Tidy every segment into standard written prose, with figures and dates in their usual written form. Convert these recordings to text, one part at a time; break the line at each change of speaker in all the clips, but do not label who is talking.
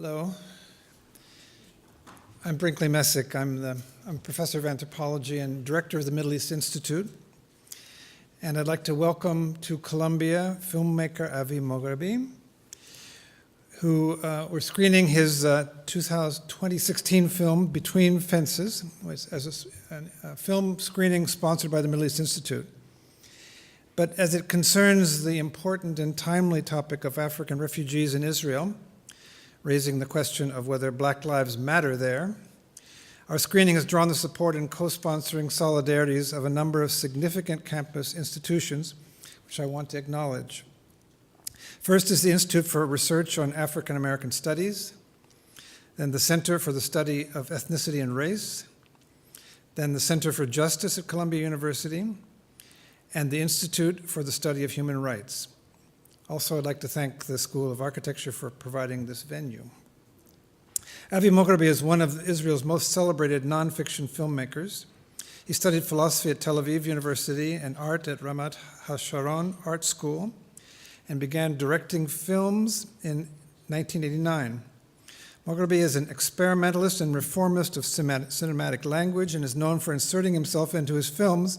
Hello. I'm Brinkley Messick. I'm professor of anthropology and director of the Middle East Institute. And I'd like to welcome to Columbia filmmaker Avi Mograbi, who we're screening his 2016 film, Between Fences, as a film screening sponsored by the Middle East Institute. But as it concerns the important and timely topic of African refugees in Israel, raising the question of whether Black lives matter there, our screening has drawn the support and co-sponsoring solidarities of a number of significant campus institutions, which I want to acknowledge. First is the Institute for Research on African American Studies, then the Center for the Study of Ethnicity and Race, then the Center for Justice at Columbia University, and the Institute for the Study of Human Rights. Also, I'd like to thank the School of Architecture for providing this venue. Avi Mograbi is one of Israel's most celebrated nonfiction filmmakers. He studied philosophy at Tel Aviv University and art at Ramat HaSharon Art School and began directing films in 1989. Mograbi is an experimentalist and reformist of cinematic language and is known for inserting himself into his films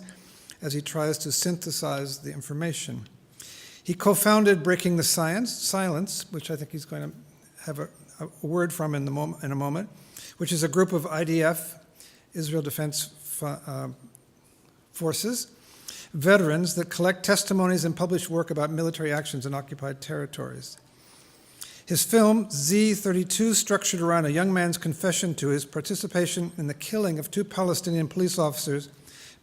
as he tries to synthesize the information. He co-founded Breaking the Silence, which I think he's going to have a word from in a moment, which is a group of IDF, Israel Defense Forces, veterans that collect testimonies and publish work about military actions in occupied territories. His film, Z32, structured around a young man's confession to his participation in the killing of 2 Palestinian police officers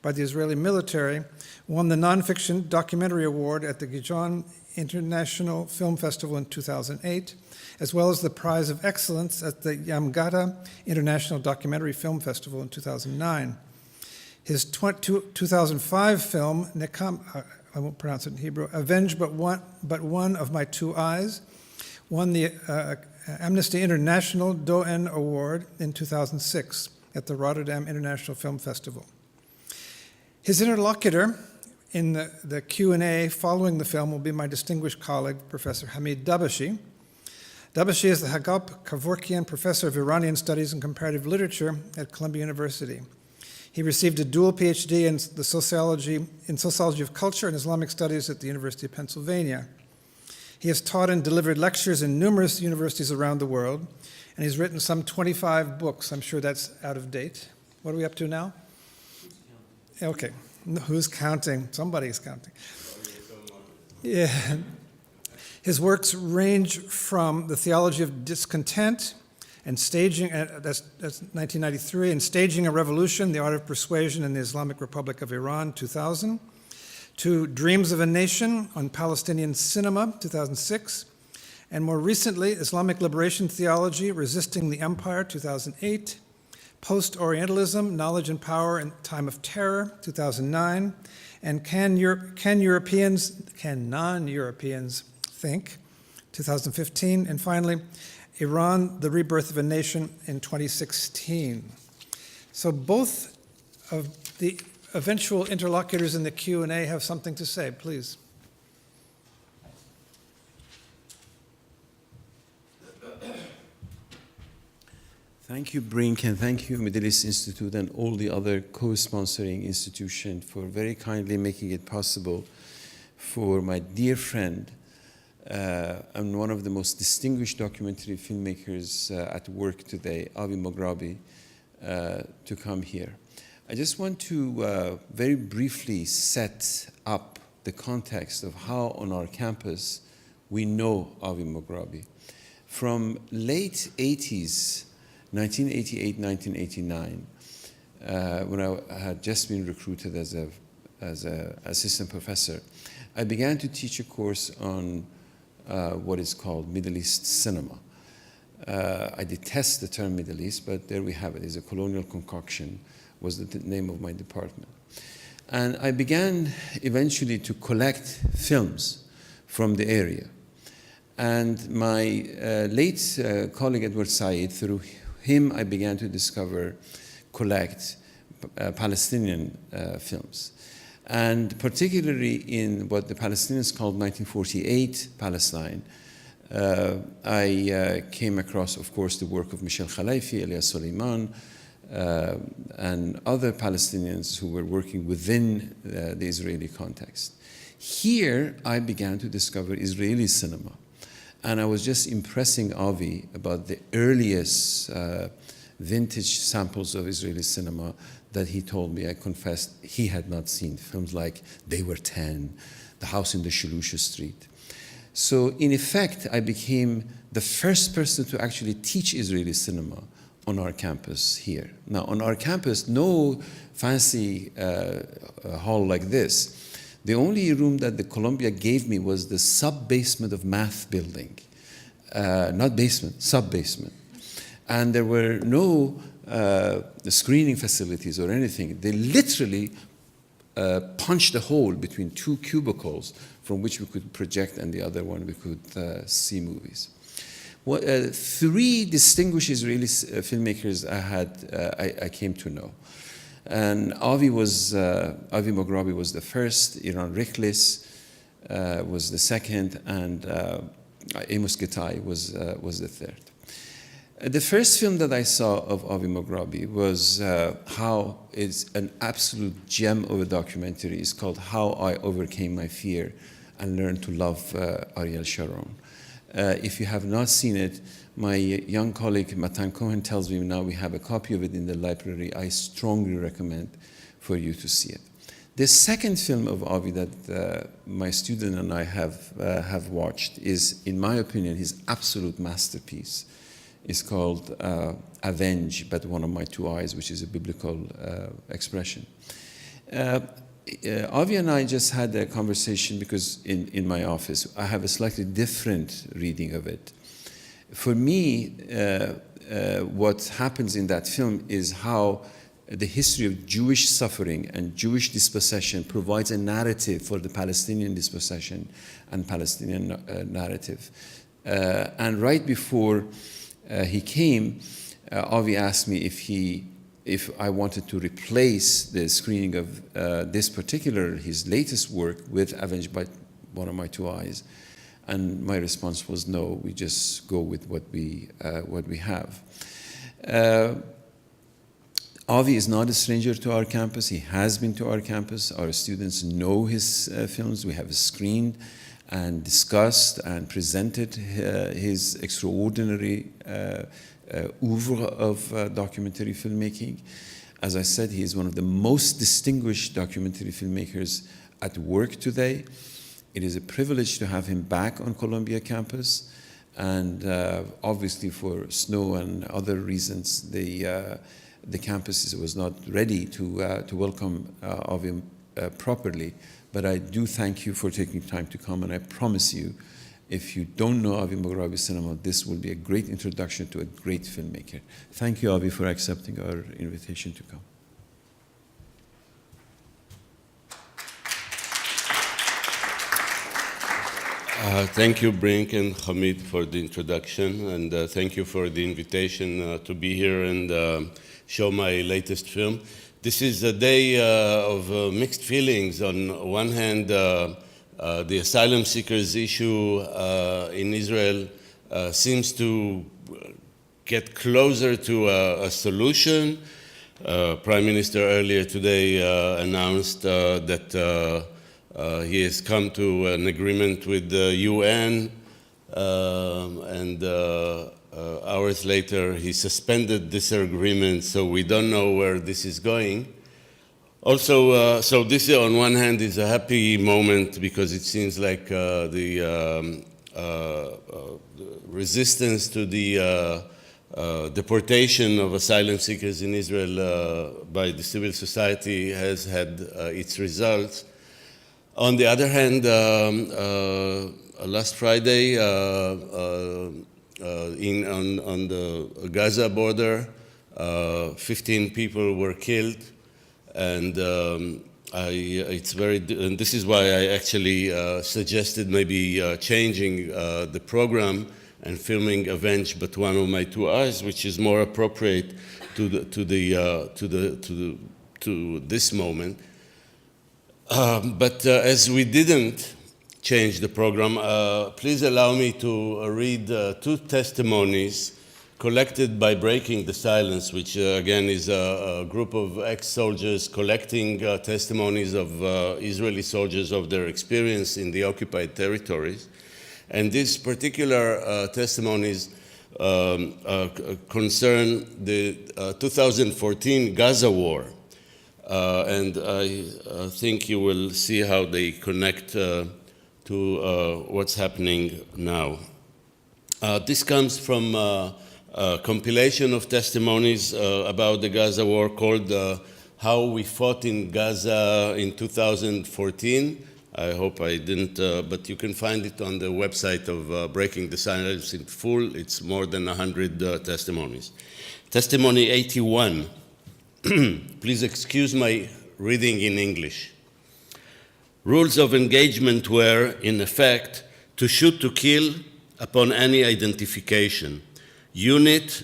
by the Israeli military, won the Nonfiction Documentary Award at the Gijon International Film Festival in 2008, as well as the Prize of Excellence at the Yamgata International Documentary Film Festival in 2009. His 2005 film, I won't pronounce it in Hebrew, Avenge but One of My Two Eyes, won the Amnesty International Doen Award in 2006 at the Rotterdam International Film Festival. His interlocutor in the Q&A following the film will be my distinguished colleague, Professor Hamid Dabashi. Dabashi is the Hagop Kevorkian Professor of Iranian Studies and Comparative Literature at Columbia University. He received a dual PhD in sociology of culture and Islamic studies at the University of Pennsylvania. He has taught and delivered lectures in numerous universities around the world, and he's written some 25 books. I'm sure that's out of date. What are we up to now? Okay, who's counting? Somebody's counting. Yeah. His works range from the theology of discontent and staging, that's 1993, and staging a revolution, the art of persuasion in the Islamic Republic of Iran, 2000, to Dreams of a Nation on Palestinian Cinema, 2006, and more recently, Islamic Liberation Theology, Resisting the Empire, 2008, Post-Orientalism, Knowledge and Power in Time of Terror, 2009, and Can Non-Europeans Think, 2015, and finally, Iran, The Rebirth of a Nation in 2016. So both of the eventual interlocutors in the Q&A have something to say, please.
Thank you, Brink, and thank you, Middle East Institute, and all the other co-sponsoring institutions for very kindly making it possible for my dear friend and one of the most distinguished documentary filmmakers at work today, Avi Mograbi, to come here. I just want to very briefly set up the context of how on our campus we know Avi Mograbi. From late 80s, 1988, 1989, when I had just been recruited as an assistant professor, I began to teach a course on what is called Middle East cinema. I detest the term Middle East, but there we have it. It's a colonial concoction, was the name of my department. And I began eventually to collect films from the area. And my late colleague Edward Said, through him I began to collect Palestinian films. And particularly in what the Palestinians called 1948 Palestine, I came across, of course, the work of Michel Khalaifi, Elias Suleiman, and other Palestinians who were working within the Israeli context. Here, I began to discover Israeli cinema. And I was just impressing Avi about the earliest vintage samples of Israeli cinema that he told me, I confessed, he had not seen. Films like They Were 10, The House in the Shalusha Street. So in effect, I became the first person to actually teach Israeli cinema on our campus here. Now, on our campus, no fancy hall like this. The only room that the Columbia gave me was the sub-basement of math building. Not basement, sub-basement. And there were no screening facilities or anything. They literally punched a hole between two cubicles from which we could project, and the other one we could see movies. Well, three distinguished Israeli filmmakers I came to know. And Avi Mograbi was the first, Iran Riklis was the second, and Amos Gitai was the third. The first film that I saw of Avi Mograbi was how it's an absolute gem of a documentary. It's called How I Overcame My Fear and Learned to Love Ariel Sharon. If you have not seen it, my young colleague Matan Cohen tells me now we have a copy of it in the library. I strongly recommend for you to see it. The second film of Avi that my student and I have watched is, in my opinion, his absolute masterpiece. It's called Avenge, but one of my two eyes, which is a biblical expression. Avi and I just had a conversation because in my office, I have a slightly different reading of it. For me, what happens in that film is how the history of Jewish suffering and Jewish dispossession provides a narrative for the Palestinian dispossession and Palestinian narrative. And right before he came, Avi asked me if I wanted to replace the screening of this particular, his latest work, with Avenged by One of My Two Eyes. And my response was no, we just go with what we have. Avi is not a stranger to our campus. He has been to our campus. Our students know his films. We have screened and discussed and presented his extraordinary oeuvre of documentary filmmaking. As I said, he is one of the most distinguished documentary filmmakers at work today. It is a privilege to have him back on Columbia campus, and obviously for snow and other reasons, the campus was not ready to welcome Avi properly. But I do thank you for taking time to come, and I promise you, if you don't know Avi Mograbi cinema, this will be a great introduction to a great filmmaker. Thank you, Avi, for accepting our invitation to come.
Thank you, Brink and Hamid, for the introduction, and thank you for the invitation to be here and show my latest film. This is a day of mixed feelings. On one hand, the asylum-seekers issue in Israel seems to get closer to a solution. Prime Minister earlier today announced that he has come to an agreement with the UN, and hours later he suspended this agreement, so we don't know where this is going. Also, so this on one hand is a happy moment because it seems like the resistance to the deportation of asylum seekers in Israel by the civil society has had its results. On the other hand, last Friday on the Gaza border, 15 people were killed, and it's very. And this is why I actually suggested maybe changing the program and filming "Avenge but One of My Two Eyes," which is more appropriate to this moment. But as we didn't change the program. Please allow me to read two testimonies collected by Breaking the Silence, which again is a group of ex-soldiers collecting testimonies of Israeli soldiers of their experience in the occupied territories. And these particular testimonies concern the 2014 Gaza war. And I think you will see how they connect to what's happening now. This comes from a compilation of testimonies about the Gaza war called How We Fought in Gaza in 2014. I hope I didn't, but you can find it on the website of Breaking the Silence in full. It's more than 100 testimonies. Testimony 81. Please excuse my reading in English. Rules of engagement were, in effect, to shoot to kill upon any identification. Unit,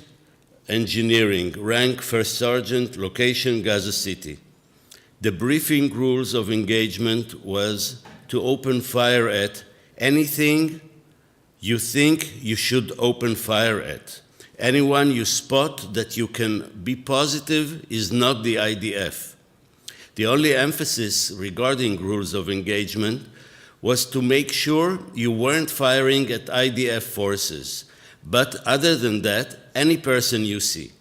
engineering, rank, first sergeant, location, Gaza City. The briefing rules of engagement was to open fire at anything you think you should open fire at. Anyone you spot that you can be positive is not the IDF. The only emphasis regarding rules of engagement was to make sure you weren't firing at IDF forces, but other than that, any person you see.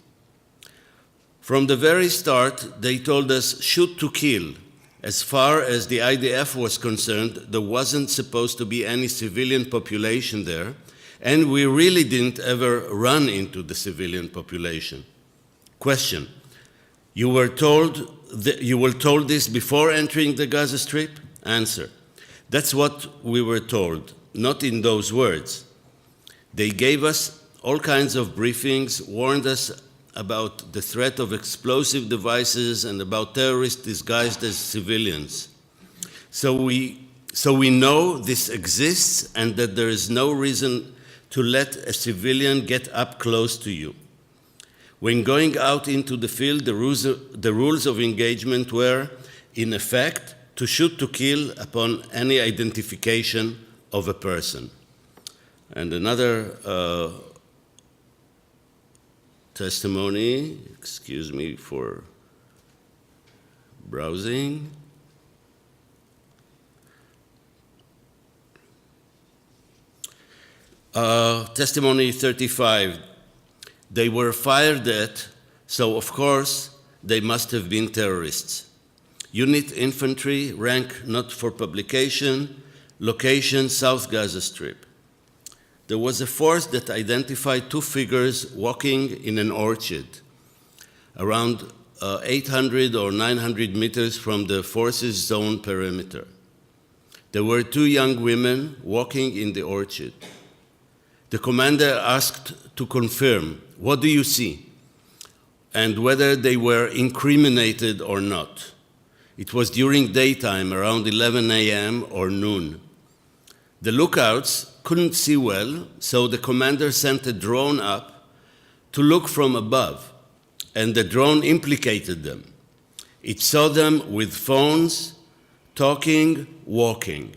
From the very start, they told us shoot to kill. As far as the IDF was concerned, there wasn't supposed to be any civilian population there, and we really didn't ever run into the civilian population. Question: you were told this before entering the Gaza Strip? Answer: that's what we were told, not in those words. They gave us all kinds of briefings, warned us about the threat of explosive devices and about terrorists disguised as civilians. So we know this exists and that there is no reason to let a civilian get up close to you. When going out into the field, the rules of engagement were, in effect, to shoot to kill upon any identification of a person. And another testimony, excuse me for browsing. Testimony 35. They were fired at, so of course they must have been terrorists. Unit infantry, rank not for publication, location South Gaza Strip. There was a force that identified two figures walking in an orchard around 800 or 900 meters from the forces zone perimeter. There were two young women walking in the orchard. The commander asked to confirm, what do you see? And whether they were incriminated or not. It was during daytime, around 11 a.m. or noon. The lookouts couldn't see well, so the commander sent a drone up to look from above, and the drone implicated them. It saw them with phones, talking, walking.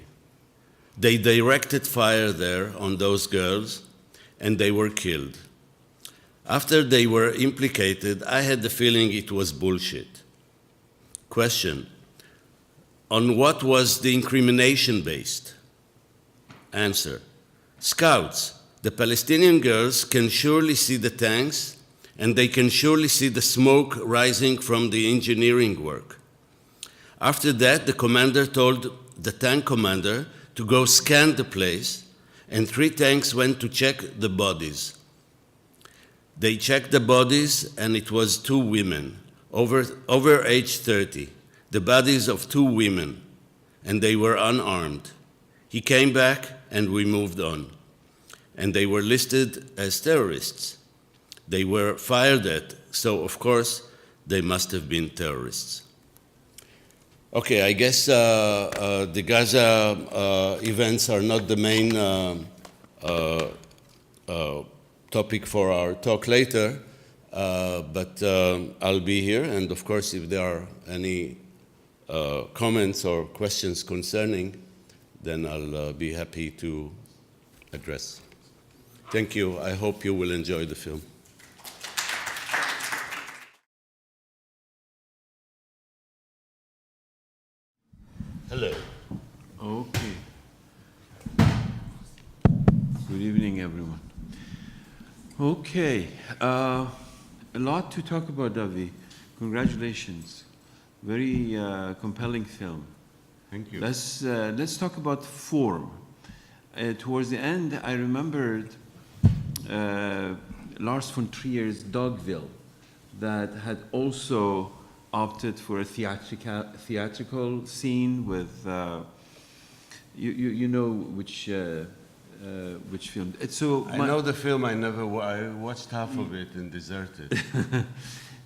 They directed fire there on those girls, and they were killed. After they were implicated, I had the feeling it was bullshit. Question: on what was the incrimination based? Answer: scouts. The Palestinian girls can surely see the tanks, and they can surely see the smoke rising from the engineering work. After that, the commander told the tank commander to go scan the place, and 3 tanks went to check the bodies. They checked the bodies, and it was 2 women, over age 30, the bodies of 2 women, and they were unarmed. He came back, and we moved on. And they were listed as terrorists. They were fired at, so of course, they must have been terrorists. Okay, I guess the Gaza events are not the main topic for our talk later, but I'll be here, and of course, if there are any comments or questions concerning then I'll be happy to address. Thank you. I hope you will enjoy the film. Hello.
Okay. Good evening, everyone. Okay. A lot to talk about, Avi. Congratulations. Very compelling film.
Thank you.
Let's talk about form. Towards the end, I remembered Lars von Trier's Dogville that had also opted for a theatrical scene with, you know which film. So
I know the film. I watched half of it and deserted.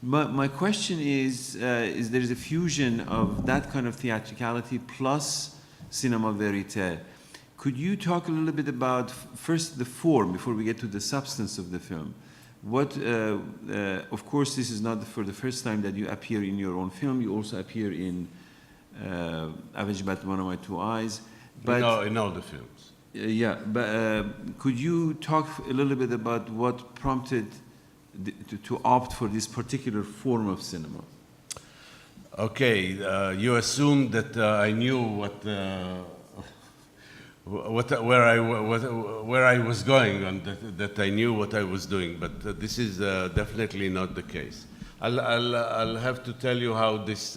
My question is there is a fusion of that kind of theatricality plus cinema verite. Could you talk a little bit about first the form before we get to the substance of the film? What, of course, this is not for the first time that you appear in your own film. You also appear in Avejbat, One of My Two Eyes. But
in all the films.
Yeah, but could you talk a little bit about what prompted to opt for this particular form of cinema?
Okay, you assumed that I knew where I was going, and that I knew what I was doing, but this is definitely not the case. I'll have to tell you how this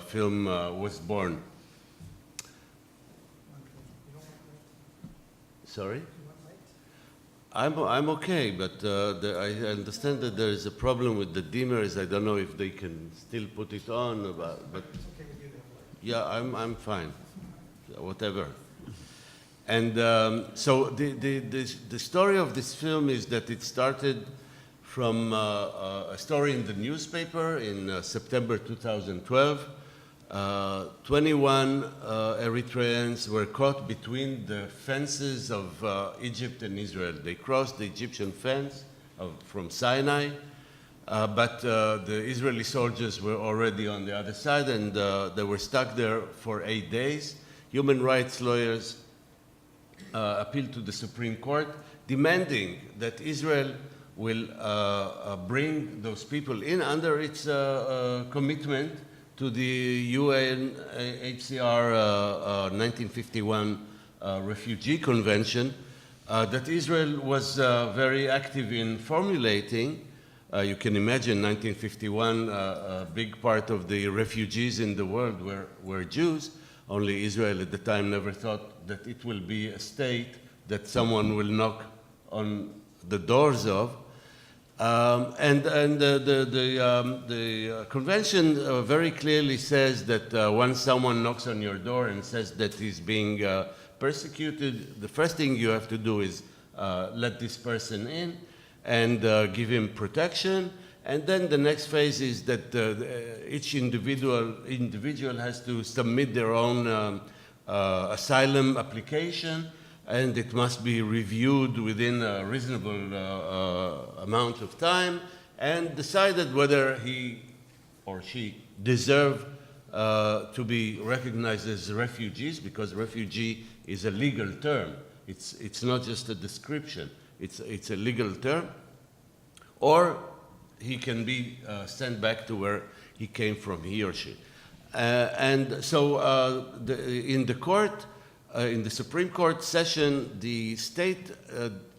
film was born. Sorry? I'm okay, but I understand that there is a problem with the dimmers. I don't know if they can still put it on, but yeah, I'm fine, whatever. And so the story of this film is that it started from a story in the newspaper in September 2012. 21 Eritreans were caught between the fences of Egypt and Israel. They crossed the Egyptian fence from Sinai, but the Israeli soldiers were already on the other side, and they were stuck there for 8 days. Human rights lawyers appealed to the Supreme Court, demanding that Israel will bring those people in under its commitment to the UNHCR 1951 Refugee Convention that Israel was very active in formulating. You can imagine 1951, a big part of the refugees in the world were Jews. Only Israel at the time never thought that it will be a state that someone will knock on the doors of. The convention very clearly says that once someone knocks on your door and says that he's being persecuted, the first thing you have to do is let this person in and give him protection. And then the next phase is that each individual has to submit their own asylum application, and it must be reviewed within a reasonable amount of time and decided whether he or she deserve to be recognized as refugees, because refugee is a legal term. It's not just a description. It's a legal term. Or he can be sent back to where he came from, he or she. And so in the court, in the Supreme Court session, the state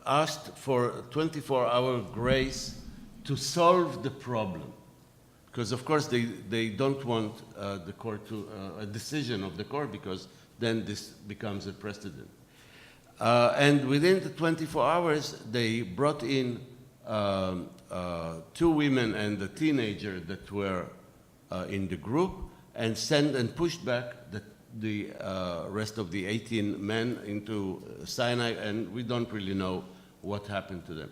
asked for 24-hour grace to solve the problem. Because, of course, they don't want the court to, a decision of the court, because then this becomes a precedent. And within the 24 hours, they brought in 2 women and a teenager that were in the group, and sent and pushed back the rest of the 18 men into Sinai, and we don't really know what happened to them.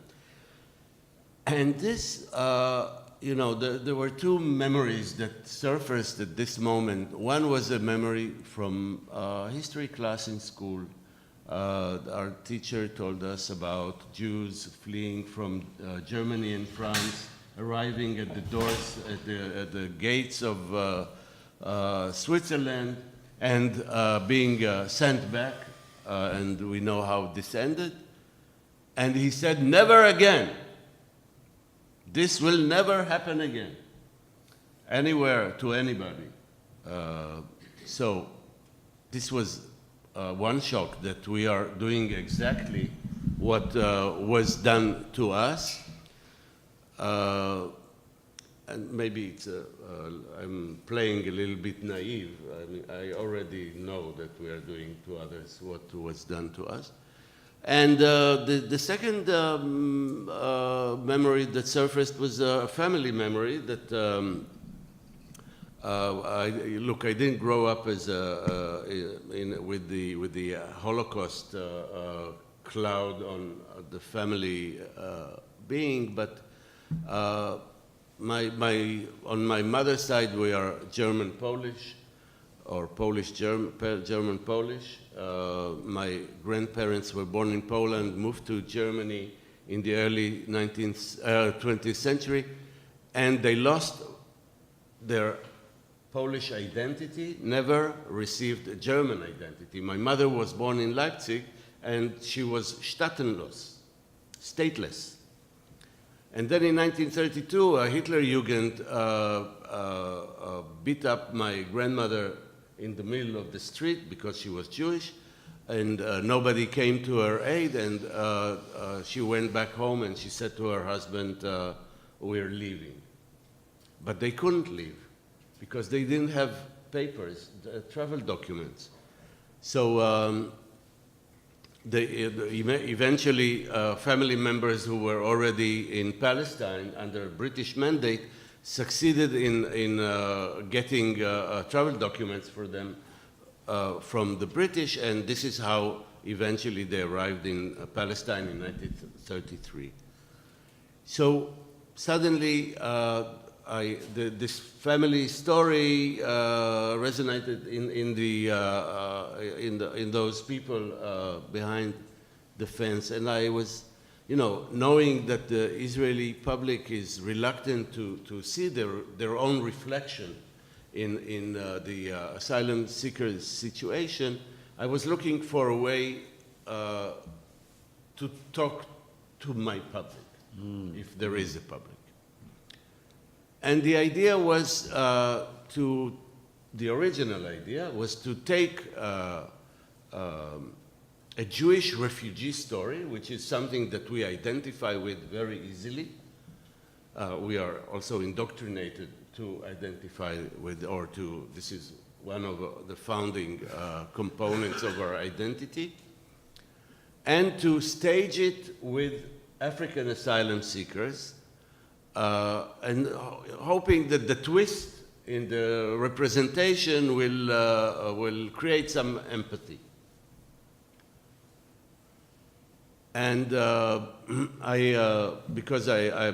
And this, you know, there were 2 memories that surfaced at this moment. One was a memory from history class in school. Our teacher told us about Jews fleeing from Germany and France, arriving at the doors, at the gates of Switzerland, and being sent back and we know how this ended. And he said, never again. This will never happen again, anywhere to anybody. So this was one shock, that we are doing exactly what was done to us. And maybe it's I'm playing a little bit naive. I mean, I already know that we are doing to others what was done to us. And the second memory that surfaced was a family memory that, I didn't grow up as with the Holocaust cloud on the family being, but on my mother's side, we are German-Polish, or German-Polish. My grandparents were born in Poland, moved to Germany in the early 20th century, and they lost their Polish identity, never received a German identity. My mother was born in Leipzig, and she was staatenlos, stateless. And then in 1932, a Hitlerjugend beat up my grandmother in the middle of the street because she was Jewish, and nobody came to her aid, and she went back home and she said to her husband, we're leaving. But they couldn't leave because they didn't have papers, travel documents. So eventually family members who were already in Palestine under British mandate succeeded in getting travel documents for them from the British, and this is how eventually they arrived in Palestine in 1933. So suddenly this family story resonated in those people behind the fence, and I was, knowing that the Israeli public is reluctant to see their own reflection in the asylum seekers situation, I was looking for a way to talk to my public, if there is a public. And the idea was the original idea was to take a Jewish refugee story, which is something that we identify with very easily. We are also indoctrinated to identify with, this is one of the founding components of our identity, and to stage it with African asylum seekers, and hoping that the twist in the representation will create some empathy. And because I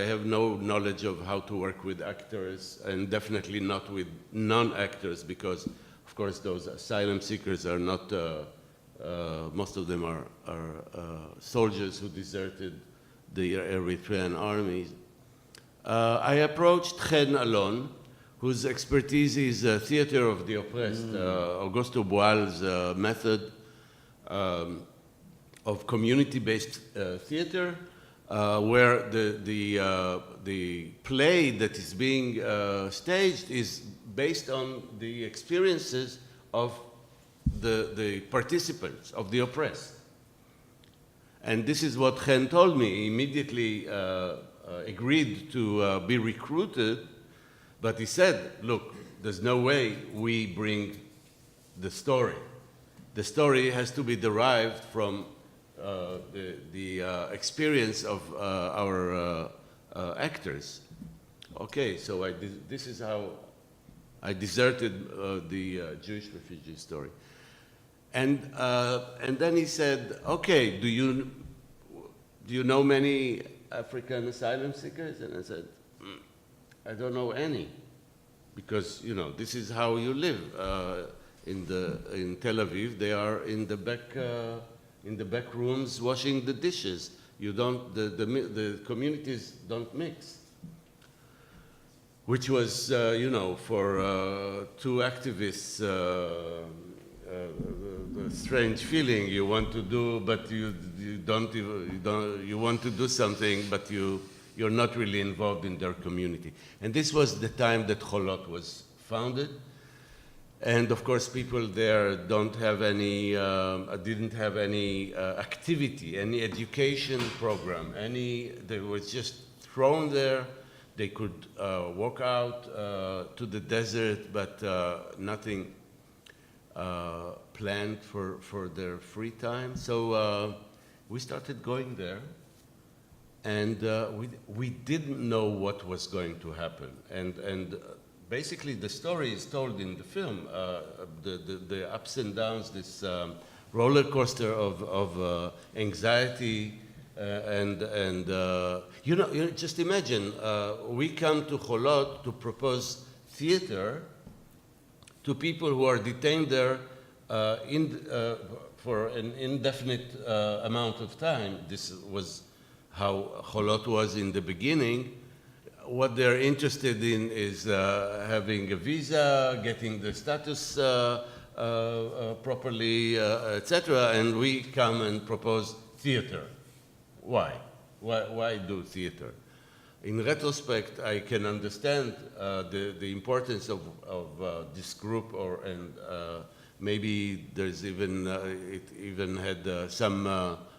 have no knowledge of how to work with actors, and definitely not with non-actors, because of course those asylum seekers are not, most of them are soldiers who deserted the Eritrean army. I approached Chen Alon, whose expertise is theater of the oppressed, Augusto Boal's method of community-based theater, where the play that is being staged is based on the experiences of the participants, of the oppressed. And this is what Chen told me. He immediately agreed to be recruited, but he said, look, there's no way we bring the story. The story has to be derived from the experience of our actors. Okay, so this is how I deserted the Jewish refugee story. And then he said, okay, do you know many African asylum seekers? And I said, I don't know any, because this is how you live. In Tel Aviv, they are in the back rooms washing the dishes. The communities don't mix. Which was, for two activists, strange feeling. You want to do, but you want to do something, but you're not really involved in their community. And this was the time that Cholot was founded. And of course, people there didn't have any activity, any education program, they were just thrown there. They could walk out to the desert, but nothing planned for their free time. So we started going there, and we didn't know what was going to happen. And basically, the story is told in the film, the ups and downs, this roller coaster of anxiety, just imagine, we come to Cholot to propose theater to people who are detained there for an indefinite amount of time. This was how Cholot was in the beginning. What they're interested in is having a visa, getting the status properly, etc. And we come and propose theater. Why? Why do theater? In retrospect, I can understand the importance of this group, and maybe there's even it even had some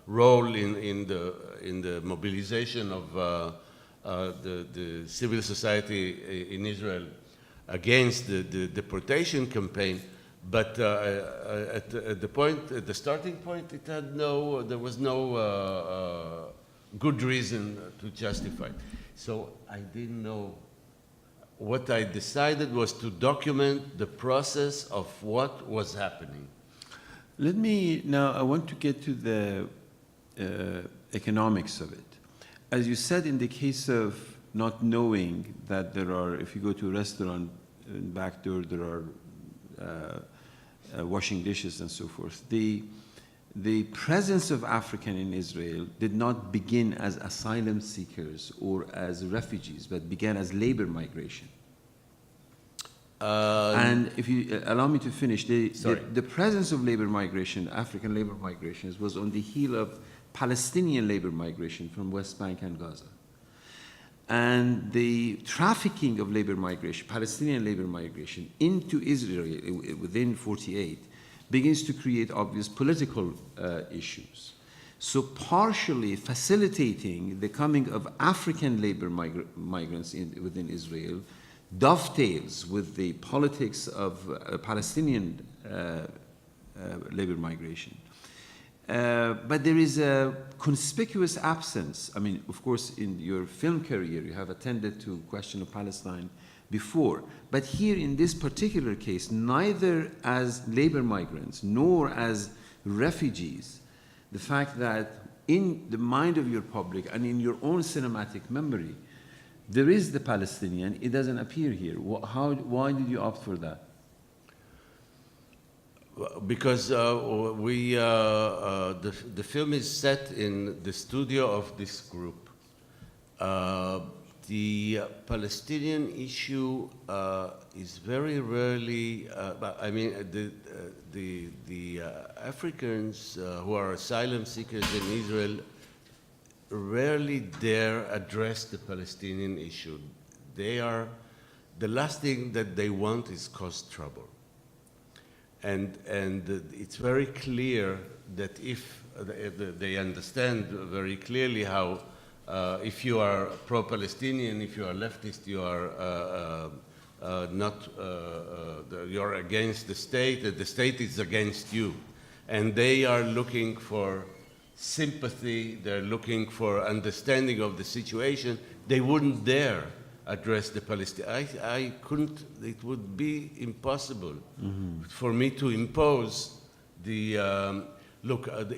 role in the mobilization of the civil society in Israel against the deportation campaign. But at the starting point, there was no good reason to justify it. So I didn't know. What I decided was to document the process of what was happening.
I want to get to the economics of it. As you said, in the case of not knowing that there are, if you go to a restaurant, in back door, there are washing dishes and so forth. The presence of African in Israel did not begin as asylum seekers or as refugees, but began as labor migration. And if you allow me to finish, the presence of labor migration, African labor migrations, was on the heel of Palestinian labor migration from West Bank and Gaza. And the trafficking of labor migration, Palestinian labor migration, into Israel within 48 begins to create obvious political issues. So partially facilitating the coming of African labor migrants within Israel dovetails with the politics of Palestinian labor migration. But there is a conspicuous absence. I mean, of course, in your film career, you have attended to the question of Palestine before. But here, in this particular case, neither as labor migrants nor as refugees, the fact that in the mind of your public and in your own cinematic memory, there is the Palestinian, it doesn't appear here. Why did you opt for that?
Because the film is set in the studio of this group. The Palestinian issue is very rarely. I mean, the Africans who are asylum seekers in Israel rarely dare address the Palestinian issue. The last thing that they want is cause trouble. And it's very clear that if they understand very clearly how if you are pro-Palestinian, if you are leftist, you are you're against the state is against you. And they are looking for sympathy, they're looking for understanding of the situation. They wouldn't dare address the Palestinians. I couldn't, it would be impossible for me to impose the,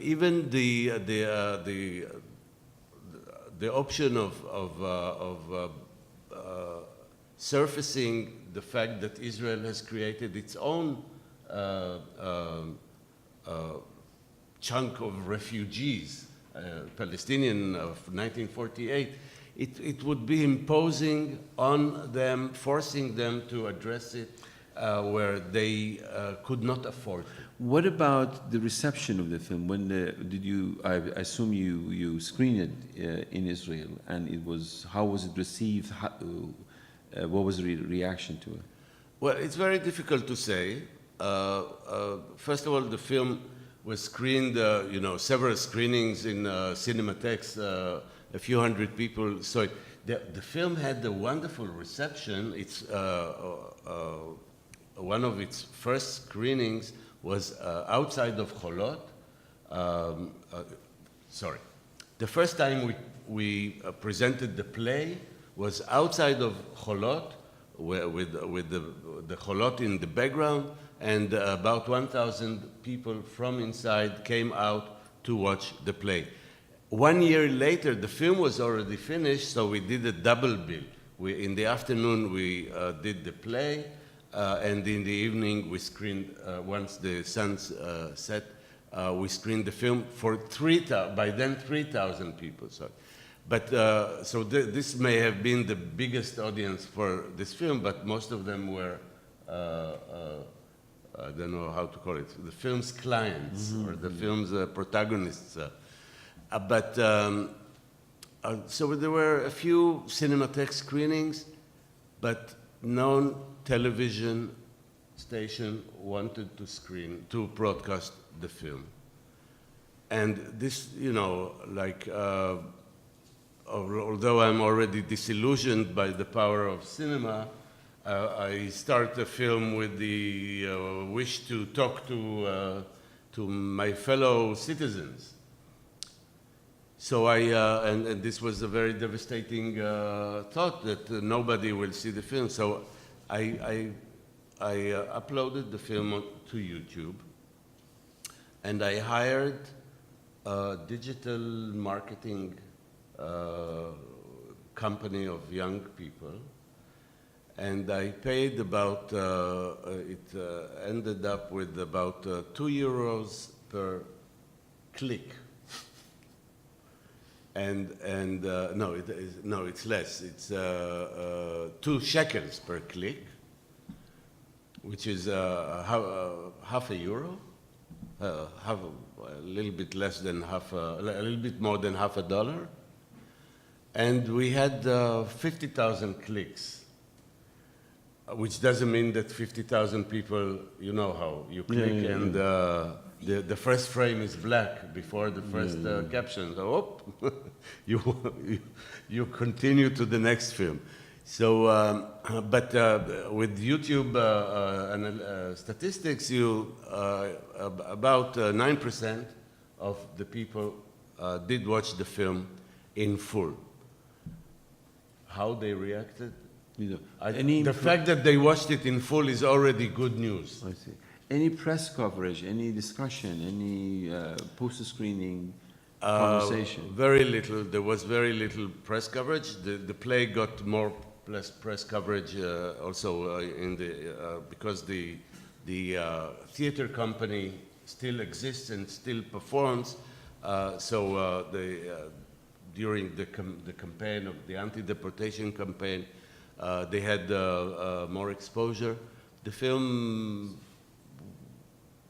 even the option of surfacing the fact that Israel has created its own chunk of refugees, Palestinian of 1948, it would be imposing on them, forcing them to address it where they could not afford to.
What about the reception of the film? When did you? I assume you screened it in Israel, and it was. How was it received? What was the reaction to it?
Well, it's very difficult to say. First of all, the film was screened, several screenings in Cinematheques. A few hundred people saw it. The film had a wonderful reception. It's one of its first screenings was outside of Cholot. The first time we presented the play was outside of Cholot, with the Cholot in the background, and about 1,000 people from inside came out to watch the play. 1 year later, the film was already finished, so we did a double bill. In the afternoon, we did the play, and in the evening, we screened, once the sun set, we screened the film for by then 3,000 people. Sorry. But this may have been the biggest audience for this film, but most of them were, I don't know how to call it, the film's clients, or the film's protagonists. So there were a few Cinematheque screenings, but no television station wanted to broadcast the film. And this, although I'm already disillusioned by the power of cinema, I start the film with the wish to talk to my fellow citizens. So and this was a very devastating thought that nobody will see the film. So I uploaded the film to YouTube, and I hired a digital marketing company of young people, and I paid about, it ended up with about €2 per click. No, it's less. It's 2 shekels per click, which is half a euro, a little bit less than a little bit more than half a dollar. And we had 50,000 clicks, which doesn't mean that 50,000 people, you know how you click and the first frame is black before the first caption. So, you continue to the next film. So, but with YouTube statistics, about 9% of the people did watch the film in full. How they reacted? The fact that they watched it in full is already good news.
I see. Any press coverage, any discussion, any post-screening conversation?
Very little. There was very little press coverage. The play got more press coverage also because the theater company still exists and still performs. During the campaign of the anti-deportation campaign, they had more exposure. The film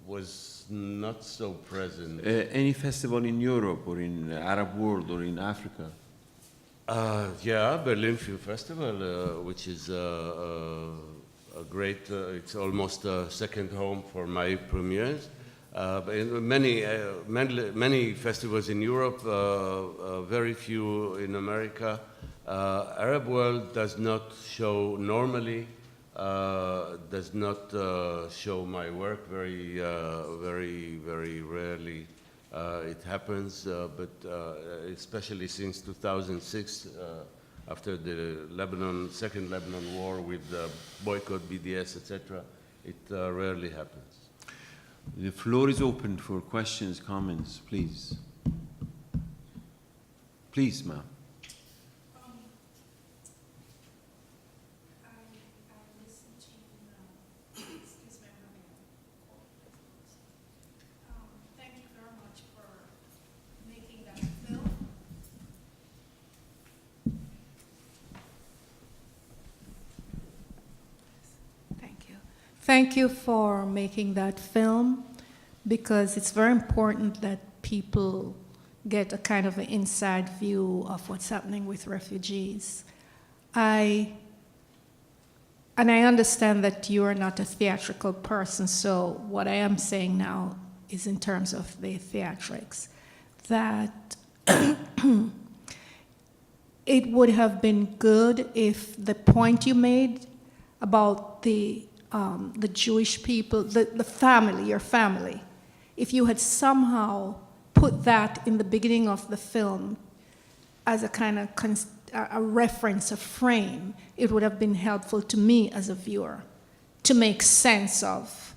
was not so present.
Any festival in Europe or in the Arab world or in Africa?
Yeah, Berlin Film Festival, which is a great, it's almost a second home for my premieres. Many festivals in Europe, very few in America. Arab world does not show normally, does not show my work very rarely. It happens, but especially since 2006, after the Second Lebanon War with boycott, BDS, etc., it rarely happens.
The floor is open for questions, comments, please. Please, ma'am.
Thank you very much for making that film. Thank you. Thank you for making that film. because it's very important that people get a kind of an inside view of what's happening with refugees. And I understand that you are not a theatrical person, so what I am saying now is in terms of the theatrics, that it would have been good if the point you made about the Jewish people, the family, your family, if you had somehow put that in the beginning of the film as a kind of a reference, a frame, it would have been helpful to me as a viewer to make sense of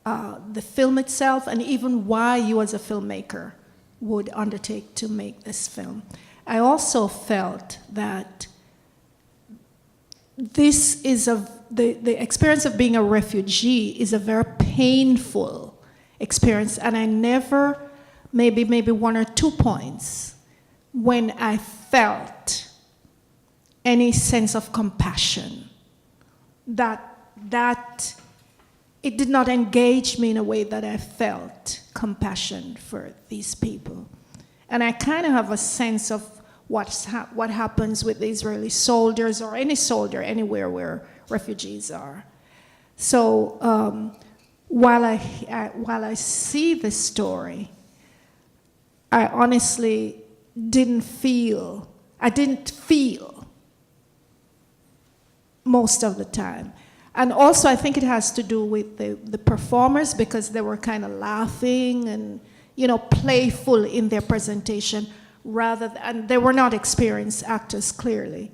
the film itself and even why you as a filmmaker would undertake to make this film. I also felt that this is the experience of being a refugee is a very painful experience, and I never, maybe one or 2 points when I felt any sense of compassion, that it did not engage me in a way that I felt compassion for these people. And I kind of have a sense of what happens with the Israeli soldiers or any soldier anywhere where refugees are. So while I see this story, I honestly didn't feel most of the time. And also I think it has to do with the performers, because they were kind of laughing and, you know, playful in their presentation, and they were not experienced actors, clearly.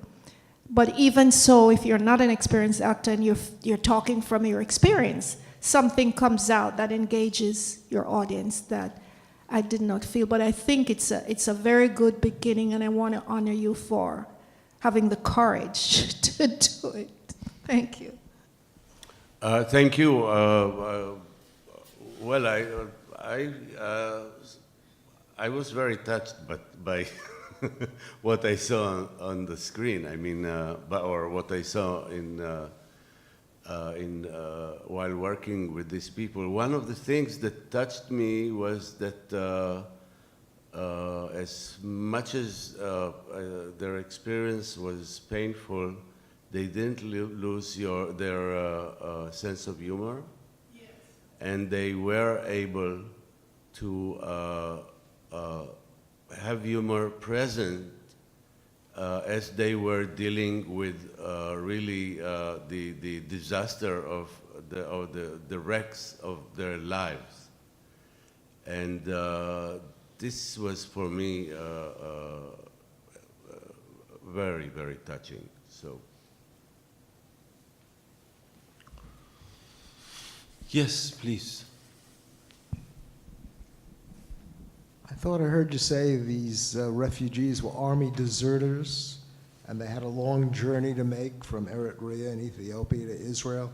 But even so, if you're not an experienced actor and you're talking from your experience, something comes out that engages your audience that I did not feel. But I think it's a very good beginning, and I want to honor you for having the courage to do it. Thank you.
Thank you. Well, I was very touched by what I saw on the screen. I mean, or what I saw while working with these people. One of the things that touched me was that as much as their experience was painful, they didn't lose their sense of humor. Yes. And they were able to have humor present as they were dealing with really the disaster of the wrecks of their lives. And this was for me very, very touching. So.
Yes, please.
I thought I heard you say these refugees were army deserters, and they had a long journey to make from Eritrea and Ethiopia to Israel.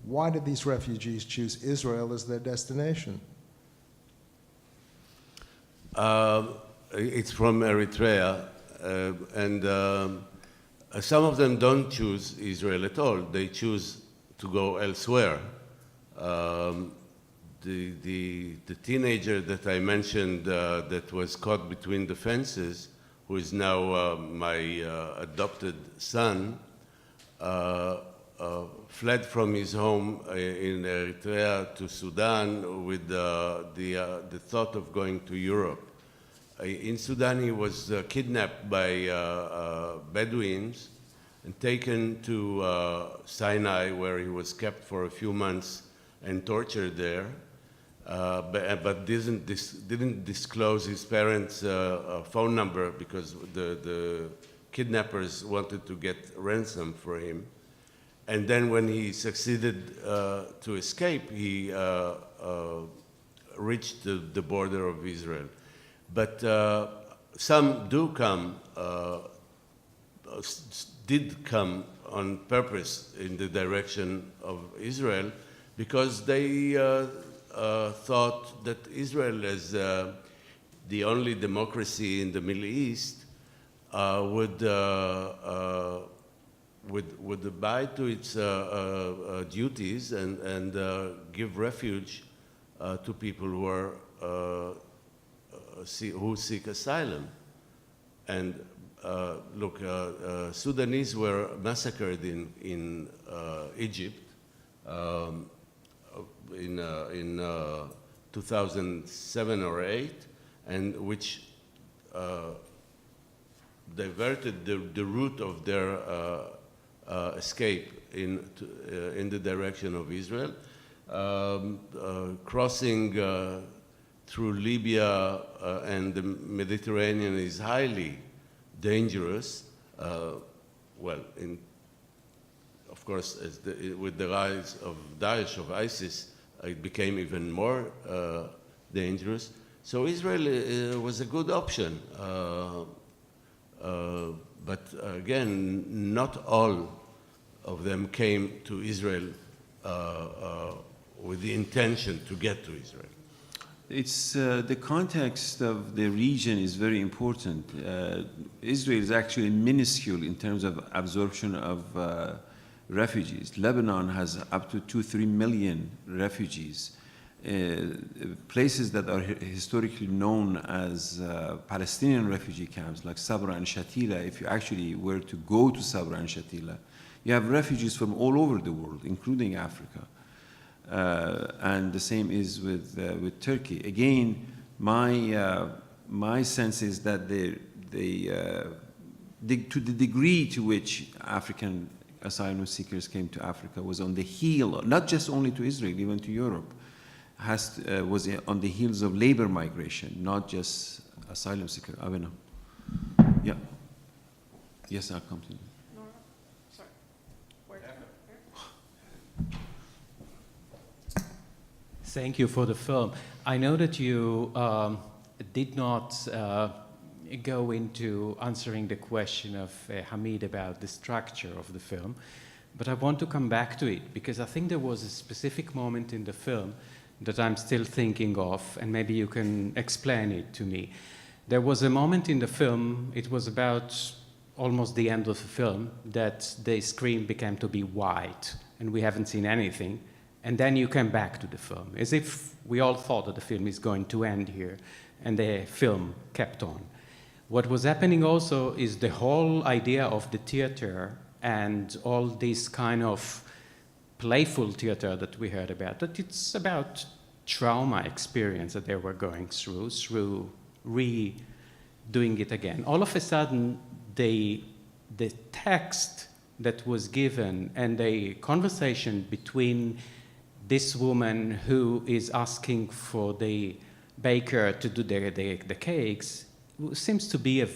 Why did these refugees choose Israel as their destination?
It's from Eritrea, and some of them don't choose Israel at all. They choose to go elsewhere. The teenager that I mentioned that was caught between the fences, who is now my adopted son, fled from his home in Eritrea to Sudan with the thought of going to Europe. In Sudan, he was kidnapped by Bedouins and taken to Sinai, where he was kept for a few months and tortured there, but didn't disclose his parents' phone number because the kidnappers wanted to get ransom for him. And then when he succeeded to escape, he reached the border of Israel. But some did come on purpose in the direction of Israel, because they thought that Israel, as the only democracy in the Middle East, would abide to its duties and give refuge to people who are who seek asylum. And look, Sudanese were massacred in Egypt in 2007 or 8, and which diverted the route of their escape in the direction of Israel, crossing through Libya and the Mediterranean is highly dangerous. Well, of course, with the rise of Daesh, of ISIS, it became even more dangerous. So Israel was a good option. But again, not all of them came to Israel with the intention to get to Israel.
It's the context of the region is very important. Israel is actually minuscule in terms of absorption of refugees. Lebanon has up to 2-3 million refugees. Places that are historically known as Palestinian refugee camps, like Sabra and Shatila, if you actually were to go to Sabra and Shatila, you have refugees from all over the world, including Africa. And the same is with Turkey. Again, my sense is that to the degree to which African asylum seekers came to Africa was on the heel, not just only to Israel, even to Europe, was on the heels of labor migration, not just asylum seeker. Avena. Yeah. Yes, I'll come to you.
No, sorry. Where? Thank you for the film. I know that you did not go into answering the question of Hamid about the structure of the film, but I want to come back to it because I think there was a specific moment in the film that I'm still thinking of, and maybe you can explain it to me. There was a moment in the film, it was about almost the end of the film, that the screen became to be white, and we haven't seen anything, and then you came back to the film, as if we all thought that the film is going to end here, and the film kept on. What was happening also is the whole idea of the theater and all this kind of playful theater that we heard about, that it's about trauma experience that they were going through redoing it again. All of a sudden, the text that was given and the conversation between this woman who is asking for the baker to do the cakes seems to be a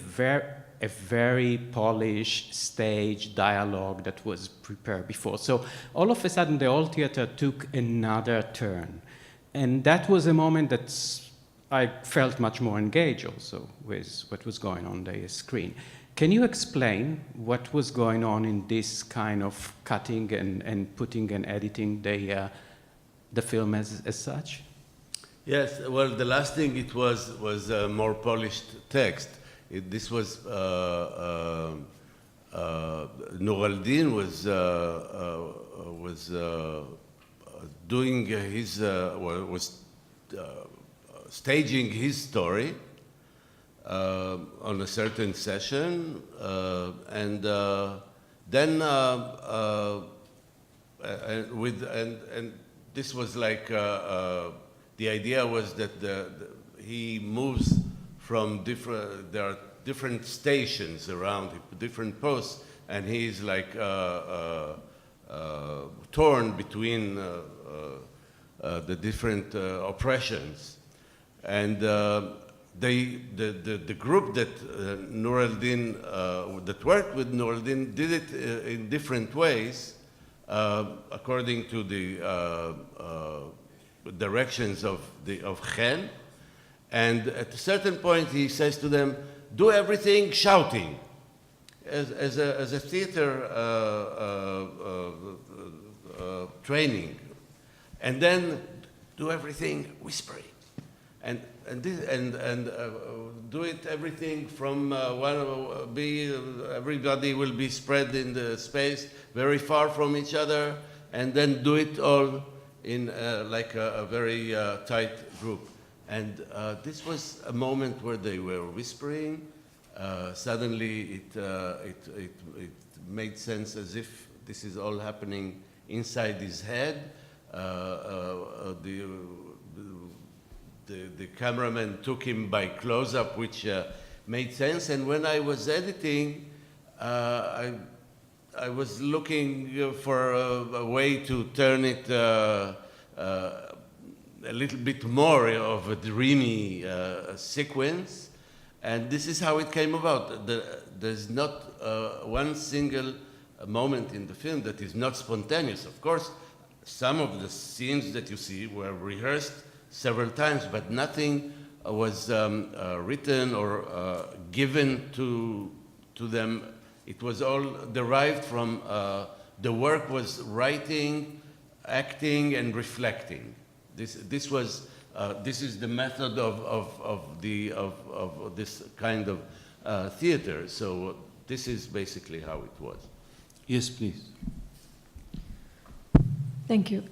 very polished stage dialogue that was prepared before. So all of a sudden, the whole theater took another turn. And that was a moment that I felt much more engaged also with what was going on the screen. Can you explain what was going on in this kind of cutting and putting and editing the film as such?
Yes, well, the last thing it was more polished text. This was Nur al-Din was doing his staging his story on a certain session, and then this was like the idea was that he moves from there are different stations around him, different posts, and he's like torn between the different oppressions. And the group that Nur al-Din, that worked with Nur al-Din did it in different ways according to the directions of Chen. And at a certain point, he says to them, do everything shouting, as a theater training. And then do everything whispering. And do it everything from everybody will be spread in the space very far from each other, and then do it all in like a very tight group. And this was a moment where they were whispering. Suddenly it made sense as if this is all happening inside his head. The cameraman took him by close-up, which made sense. And when I was editing, I was looking for a way to turn it a little bit more of a dreamy sequence. And this is how it came about. There's not one single moment in the film that is not spontaneous. Of course, some of the scenes that you see were rehearsed several times, but nothing was written or given to them. It was all derived from the work was writing, acting, and reflecting. This is the method of this kind of theater. So this is basically how it was.
Yes, please.
Thank you.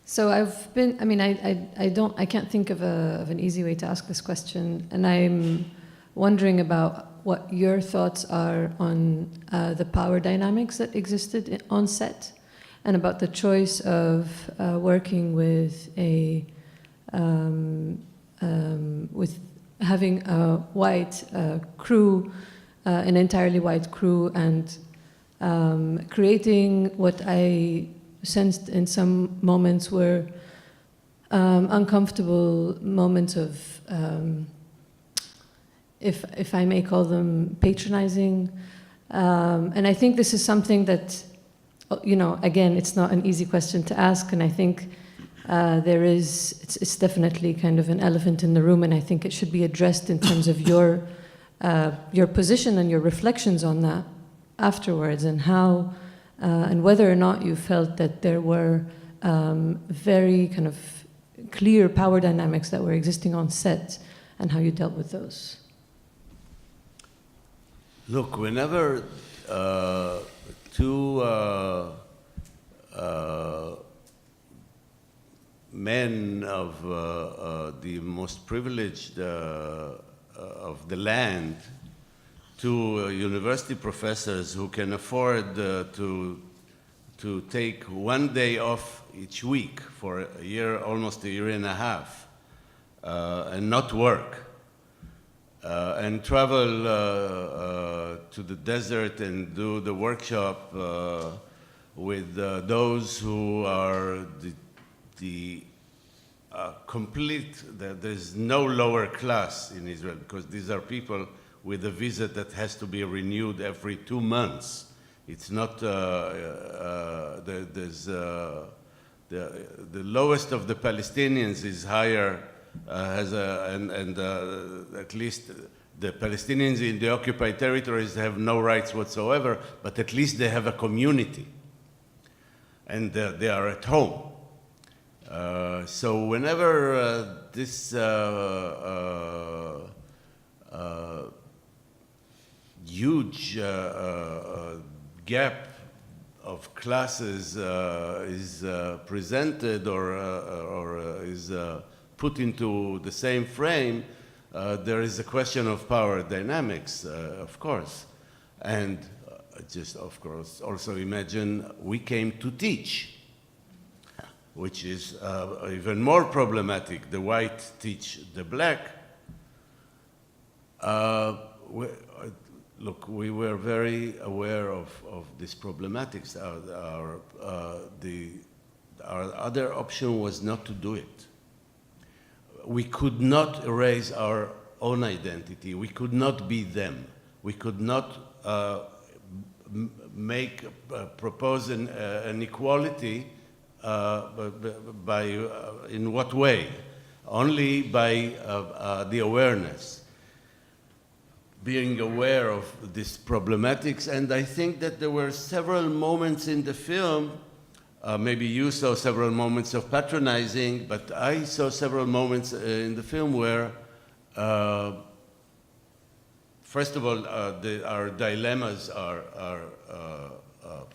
So I've been, I mean, I can't think of an easy way to ask this question, and I'm wondering about what your thoughts are on the power dynamics that existed on set, and about the choice of working with with having a white crew, an entirely white crew, and creating what I sensed in some moments were uncomfortable moments of, if I may call them, patronizing. And I think this is something that, you know, again, it's not an easy question to ask, and I think it's definitely kind of an elephant in the room, and I think it should be addressed in terms of your position and your reflections on that afterwards, and how, and whether or not you felt that there were very kind of clear power dynamics that were existing on set, and how you dealt with those.
Look, whenever two men of the most privileged of the land, two university professors who can afford to take one day off each week for a year, almost a year and a half, and not work, and travel to the desert and do the workshop with those who are the complete, there's no lower class in Israel, because these are people with a visa that has to be renewed every 2 months. It's not, there's the lowest of the Palestinians is higher, at least the Palestinians in the occupied territories have no rights whatsoever, but at least they have a community, and they are at home. So whenever this huge gap of classes is presented or is put into the same frame, there is a question of power dynamics, of course. And just, of course, also imagine we came to teach, which is even more problematic. The white teach the black. Look, we were very aware of these problematics. Our other option was not to do it. We could not erase our own identity. We could not be them. We could not propose an equality in what way? Only by the awareness. Being aware of these problematics, and I think that there were several moments in the film, maybe you saw several moments of patronizing, but I saw several moments in the film where, first of all, our dilemmas are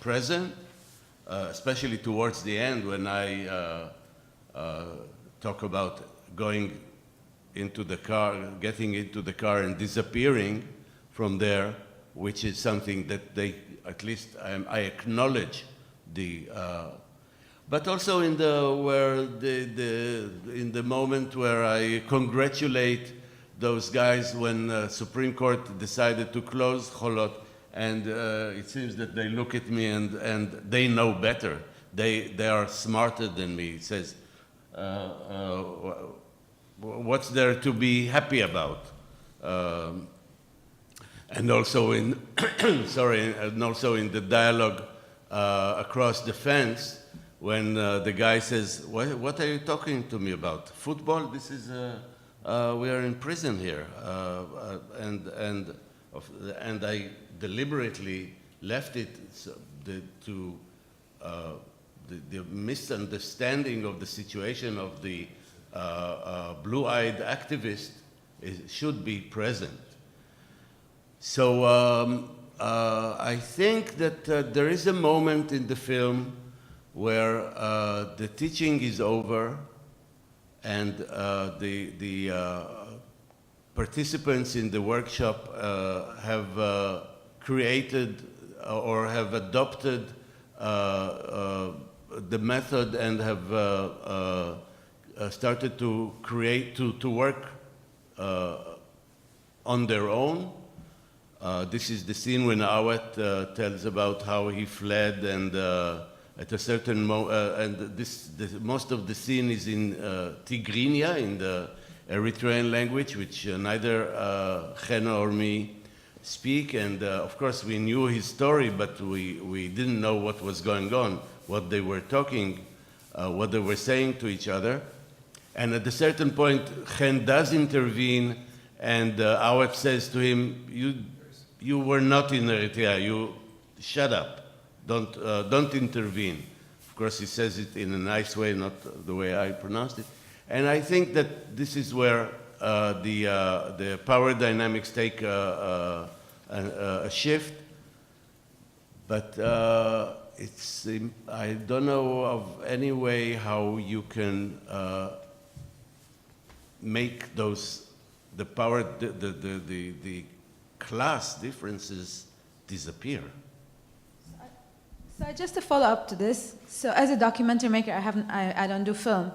present, especially towards the end when I talk about going into the car, getting into the car and disappearing from there, which is something that they, at least I acknowledge the, but also in the moment where I congratulate those guys when Supreme Court decided to close Cholot, and it seems that they look at me and they know better. They are smarter than me. It says, what's there to be happy about? And also in, sorry, and also in the dialogue across the fence, when the guy says, what are you talking to me about? Football? This is, we are in prison here. And I deliberately left it to the misunderstanding of the situation of the blue-eyed activist should be present. So I think that there is a moment in the film where the teaching is over and the participants in the workshop have created or have adopted the method and have started to create, to work on their own. This is the scene when Awet tells about how he fled, and at a certain moment, most of the scene is in Tigrinya, in the Eritrean language, which neither Chen or me speak, and of course we knew his story, but we didn't know what was going on, what they were talking, what they were saying to each other. And at a certain point, Chen does intervene, and Awet says to him, you were not in Eritrea, you shut up, don't intervene. Of course, he says it in a nice way, not the way I pronounced it. And I think that this is where the power dynamics take a shift, but I don't know of any way how you can make the class differences disappear.
So just to follow up to this, so as a documentary maker, I don't do film.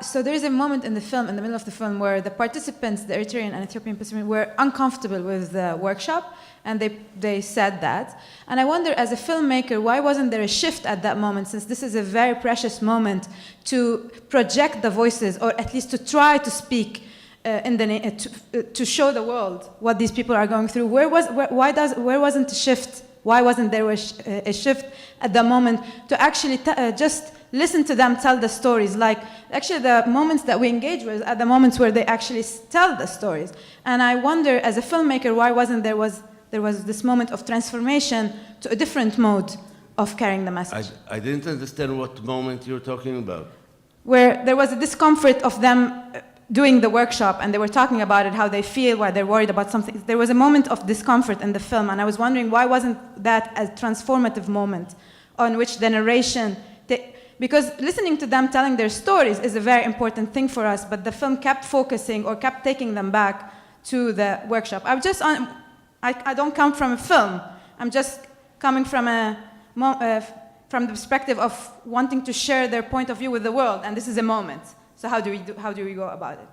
So there is a moment in the film, in the middle of the film, where the participants, the Eritrean and Ethiopian participants, were uncomfortable with the workshop, and they said that. And I wonder, as a filmmaker, why wasn't there a shift at that moment, since this is a very precious moment to project the voices, or at least to try to speak to show the world what these people are going through? Where wasn't a shift? Why wasn't there a shift at the moment to actually just listen to them tell the stories? Like, actually, the moments that we engage with are the moments where they actually tell the stories. And I wonder, as a filmmaker, why wasn't there was this moment of transformation to a different mode of carrying the message?
I didn't understand what moment you're talking about.
Where there was a discomfort of them doing the workshop, and they were talking about it, how they feel, why they're worried about something. There was a moment of discomfort in the film, and I was wondering, why wasn't that a transformative moment on which the narration, because listening to them telling their stories is a very important thing for us, but the film kept focusing or kept taking them back to the workshop. I don't come from a film. I'm just coming from from the perspective of wanting to share their point of view with the world, and this is a moment. So how do we go about it?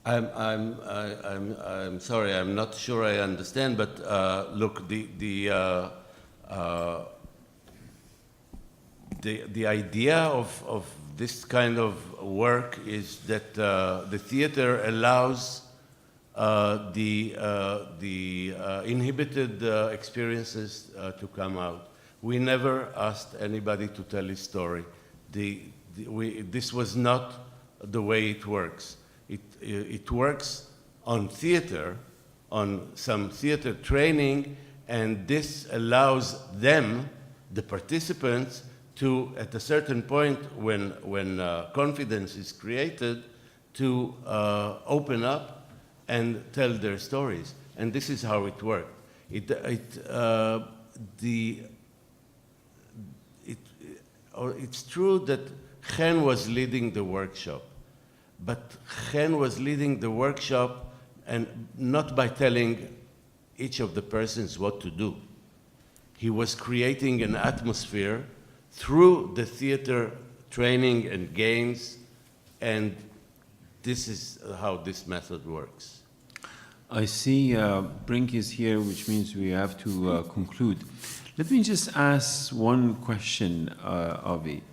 I'm sorry, I'm not sure I understand, but look, the idea of this kind of work is that the theater allows the inhibited experiences to come out. We never asked anybody to tell his story. This was not the way it works. It works on theater, on some theater training, and this allows them, the participants, to, at a certain point when confidence is created, to open up and tell their stories. And this is how it worked. it's true that Chen was leading the workshop, but Chen was leading the workshop and not by telling each of the persons what to do. He was creating an atmosphere through the theater training and games, and this is how this method works.
I see Brink is here, which means we have to conclude. Let me just ask one question, Avi,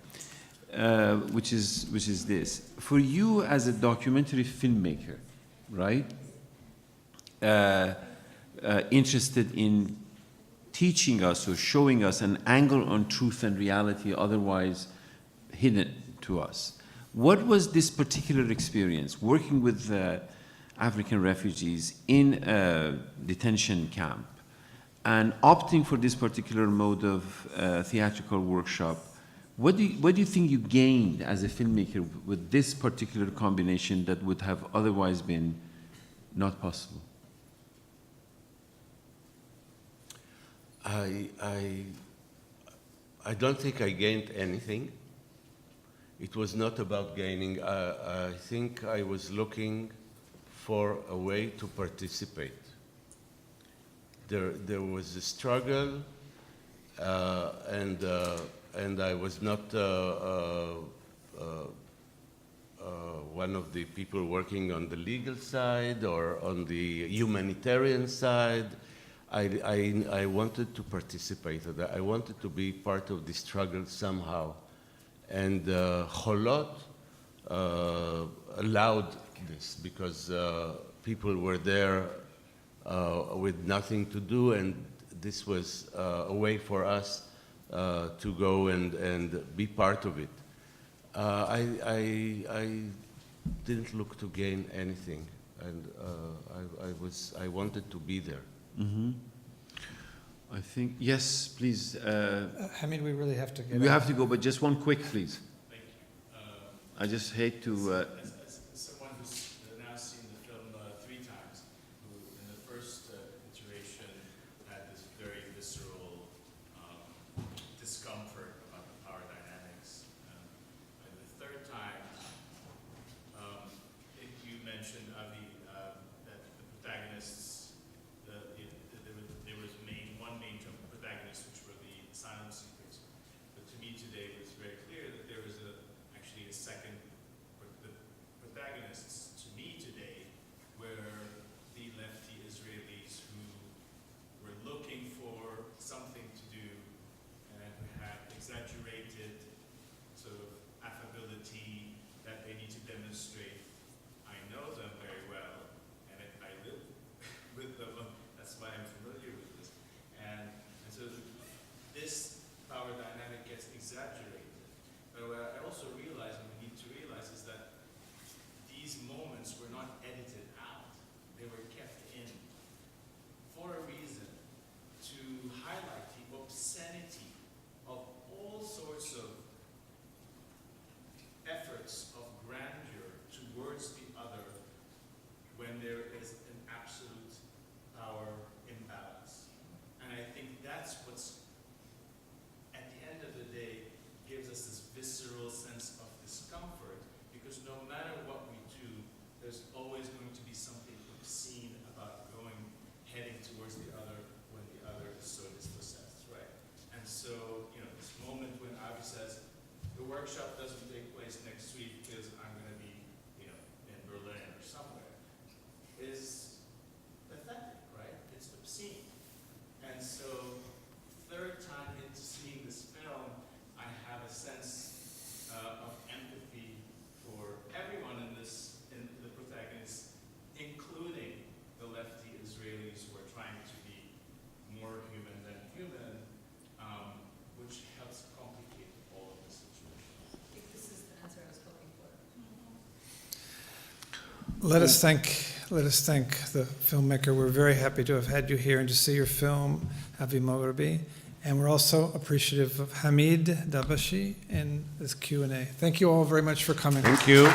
which is this. For you as a documentary filmmaker, right, interested in teaching us or showing us an angle on truth and reality otherwise hidden to us, what was this particular experience working with African refugees in a detention camp and opting for this particular mode of theatrical workshop? What do you think you gained as a filmmaker with this particular combination that would have otherwise been not possible?
I don't think I gained anything. It was not about gaining. I think I was looking for a way to participate. There was a struggle, and I was not one of the people working on the legal side or on the humanitarian side. I wanted to participate. I wanted to be part of the struggle somehow. And Cholot allowed this because people were there with nothing to do, and this was a way for us to go and be part of it. I didn't look to gain anything, and I wanted to be there.
Mm-hmm. I think, yes, please.
Hamid, we really have to get
We
out.
have to go, but just one quick, please.
Thank you.
I just hate to...
As someone who's now seen the film 3 times, who in the first iteration had this very visceral discomfort about the power dynamics, and the third time, you mentioned, Avi, that the protagonists, there was one main protagonist, which were the asylum-seekers. But to me today, it was very clear that there was actually a second. The protagonists, to me today, were the lefty Israelis who were looking for something to do and who had exaggerated sort of affability that they need to demonstrate. I know them very well, and I live with them. That's why I'm familiar with this. And so this power dynamic gets exaggerated. But what I also realize, and we need to realize, is that these moments were not edited out. They were kept in for a reason, to highlight the obscenity of all sorts of efforts of grandeur towards the other when there is an absolute power imbalance. And I think that's what's, at the end of the day, gives us this visceral sense of discomfort, because no matter what we do, there's always going to be something obscene about heading towards the other when the other is so dispossessed, right? And so, this moment when Avi says, the workshop doesn't take place next week because I'm going to be, in Berlin or somewhere, is pathetic, right? It's obscene. And so, third time into seeing this film, I have a sense of empathy for everyone in the protagonists, including the lefty Israelis who are trying to be more human than human, which helps complicate all of the situation.
I think this is the answer I was looking for.
Let us thank the filmmaker. We're very happy to have had you here and to see your film, Avi Mograbi. And we're also appreciative of Hamid Dabashi in this Q&A. Thank you all very much for coming.
Thank you.